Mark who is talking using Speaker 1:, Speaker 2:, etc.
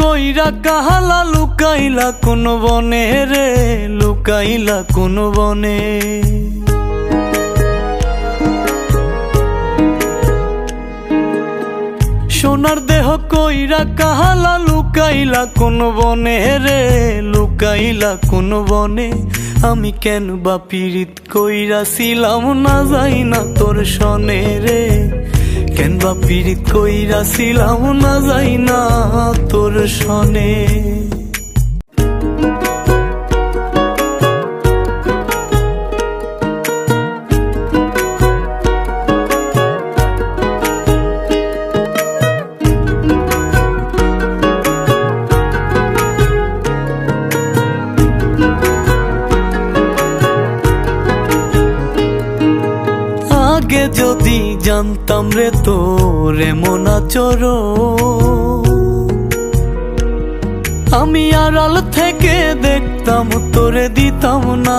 Speaker 1: কইরা কাহালা লুকাইলা কোন বনে রে, লুকাইলা কোন বনে। সোনার দেহ কইরা কাহালা লুকাইলা কোন বনে রে, লুকাইলা কোন বনে। আমি কেন বা পীড়িত কইরাছিলাম না যাই না তোর সনে রে, কেন বা পীড়িত কইরাছিলাম না যাই না তোর সনে। আগে যদি জানতাম রে তোর এমন আচরণ, আমি আড়াল থেকে দেখতাম তোরে দিতাম না।